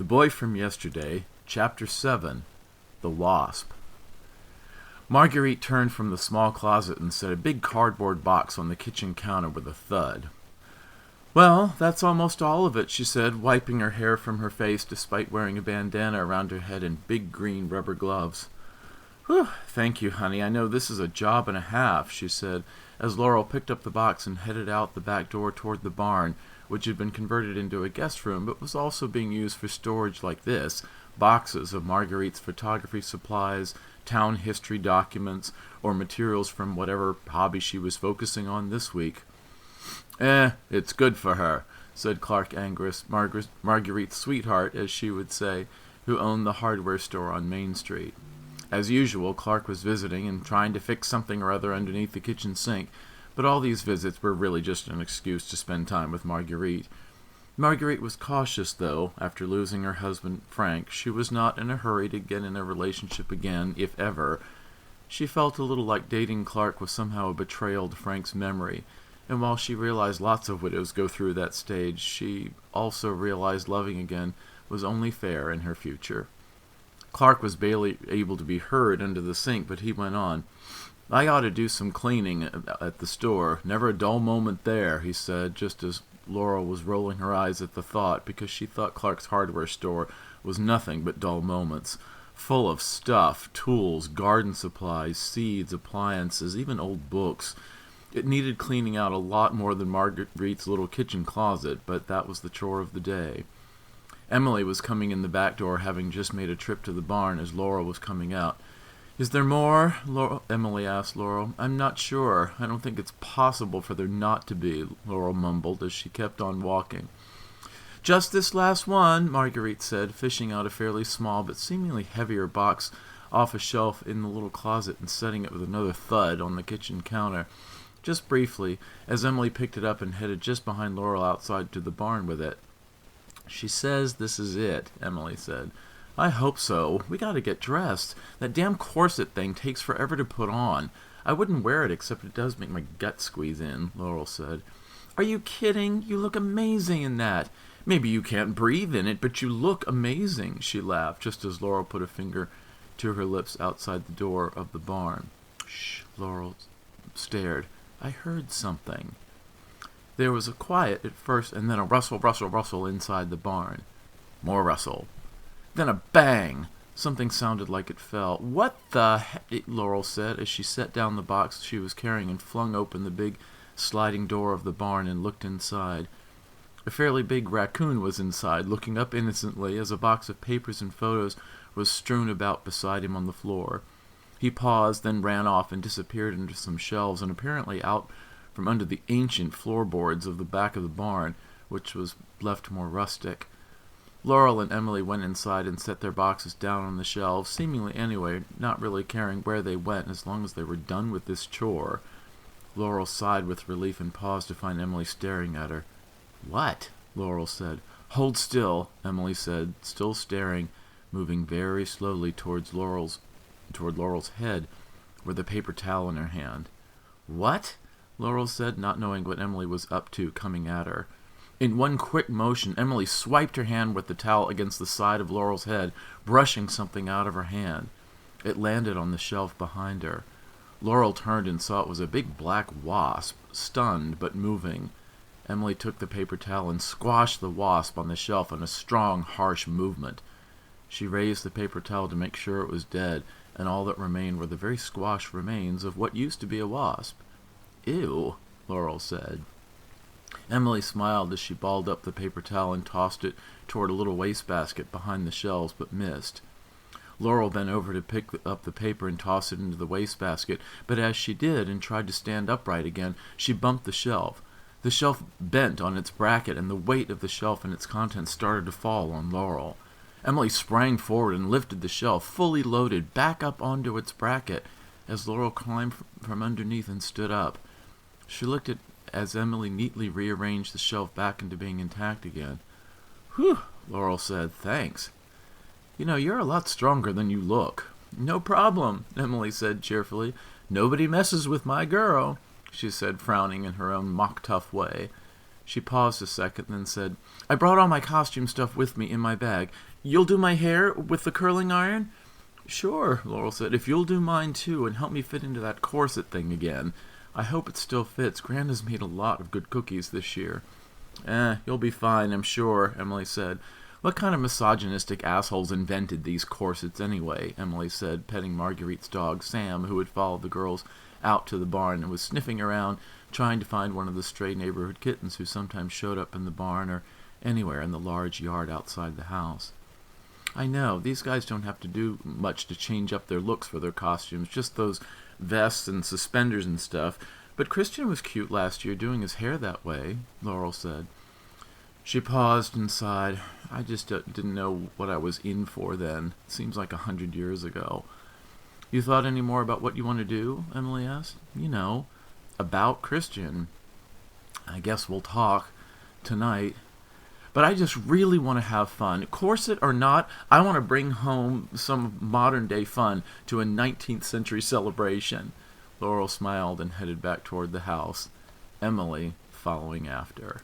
The Boy from Yesterday, Chapter 7, The Wasp. Marguerite turned from the small closet and set a big cardboard box on the kitchen counter with a thud. "Well, that's almost all of it," she said, wiping her hair from her face despite wearing a bandana around her head and big green rubber gloves. "Whew, thank you, honey. I know this is a job and a half," she said, as Laurel picked up the box and headed out the back door toward the barn, which had been converted into a guest room but was also being used for storage like this: boxes of Marguerite's photography supplies, town history documents, or materials from whatever hobby she was focusing on this week. It's good for her," said Clark Angress, Marguerite's sweetheart, as she would say, who owned the hardware store on Main Street. As usual, Clark was visiting and trying to fix something or other underneath the kitchen sink, but all these visits were really just an excuse to spend time with Marguerite. Marguerite was cautious, though. After losing her husband, Frank, she was not in a hurry to get in a relationship again, if ever. She felt a little like dating Clark was somehow a betrayal to Frank's memory, and while she realized lots of widows go through that stage, she also realized loving again was only fair in her future. Clark was barely able to be heard under the sink, but he went on. "I ought to do some cleaning at the store. Never a dull moment there," he said, just as Laurel was rolling her eyes at the thought, because she thought Clark's hardware store was nothing but dull moments, full of stuff, tools, garden supplies, seeds, appliances, even old books. It needed cleaning out a lot more than Marguerite's little kitchen closet, but that was the chore of the day. Emily was coming in the back door, having just made a trip to the barn as Laurel was coming out. "Is there more?" Emily asked Laurel. "I'm not sure. I don't think it's possible for there not to be," Laurel mumbled as she kept on walking. "Just this last one," Marguerite said, fishing out a fairly small but seemingly heavier box off a shelf in the little closet and setting it with another thud on the kitchen counter. Just briefly, as Emily picked it up and headed just behind Laurel outside to the barn with it. "She says this is it," Emily said. "I hope so. We gotta get dressed. That damn corset thing takes forever to put on. I wouldn't wear it except it does make my gut squeeze in," Laurel said. "Are you kidding? You look amazing in that. Maybe you can't breathe in it, but you look amazing," she laughed, just as Laurel put a finger to her lips outside the door of the barn. "Shh," Laurel stared. "I heard something." There was a quiet at first, and then a rustle, rustle, rustle inside the barn. More rustle. Then a bang! Something sounded like it fell. "What the heck?" Laurel said, as she set down the box she was carrying and flung open the big sliding door of the barn and looked inside. A fairly big raccoon was inside, looking up innocently as a box of papers and photos was strewn about beside him on the floor. He paused, then ran off and disappeared into some shelves and apparently out from under the ancient floorboards of the back of the barn, which was left more rustic. Laurel and Emily went inside and set their boxes down on the shelves, seemingly anyway, not really caring where they went as long as they were done with this chore. Laurel sighed with relief and paused to find Emily staring at her. "What?" Laurel said. "Hold still," Emily said, still staring, moving very slowly toward Laurel's head, with a paper towel in her hand. "What?" Laurel said, not knowing what Emily was up to, coming at her. In one quick motion, Emily swiped her hand with the towel against the side of Laurel's head, brushing something out of her hand. It landed on the shelf behind her. Laurel turned and saw it was a big black wasp, stunned but moving. Emily took the paper towel and squashed the wasp on the shelf in a strong, harsh movement. She raised the paper towel to make sure it was dead, and all that remained were the very squashed remains of what used to be a wasp. "Ew," Laurel said. Emily smiled as she balled up the paper towel and tossed it toward a little wastebasket behind the shelves, but missed. Laurel bent over to pick up the paper and toss it into the wastebasket, but as she did and tried to stand upright again, she bumped the shelf. The shelf bent on its bracket, and the weight of the shelf and its contents started to fall on Laurel. Emily sprang forward and lifted the shelf, fully loaded, back up onto its bracket, as Laurel climbed from underneath and stood up. She looked at as Emily neatly rearranged the shelf back into being intact again. "Whew," Laurel said. "Thanks. You know, you're a lot stronger than you look." "No problem," Emily said cheerfully. "Nobody messes with my girl," she said, frowning in her own mock-tough way. She paused a second, then said, "I brought all my costume stuff with me in my bag. You'll do my hair with the curling iron?" "Sure," Laurel said, "if you'll do mine too and help me fit into that corset thing again. I hope it still fits. Granda's made a lot of good cookies this year." You'll be fine, I'm sure," Emily said. "What kind of misogynistic assholes invented these corsets anyway?" Emily said, petting Marguerite's dog, Sam, who had followed the girls out to the barn and was sniffing around, trying to find one of the stray neighborhood kittens who sometimes showed up in the barn or anywhere in the large yard outside the house. "I know, these guys don't have to do much to change up their looks for their costumes, just those vests and suspenders and stuff. But Christian was cute last year doing his hair that way," Laurel said. She paused and sighed. "I just didn't know what I was in for then. It seems like 100 years ago." "You thought any more about what you want to do?" Emily asked. "You know, about Christian." "I guess we'll talk tonight. But I just really want to have fun. Corset or not, I want to bring home some modern-day fun to a 19th century celebration." Laurel smiled and headed back toward the house, Emily following after.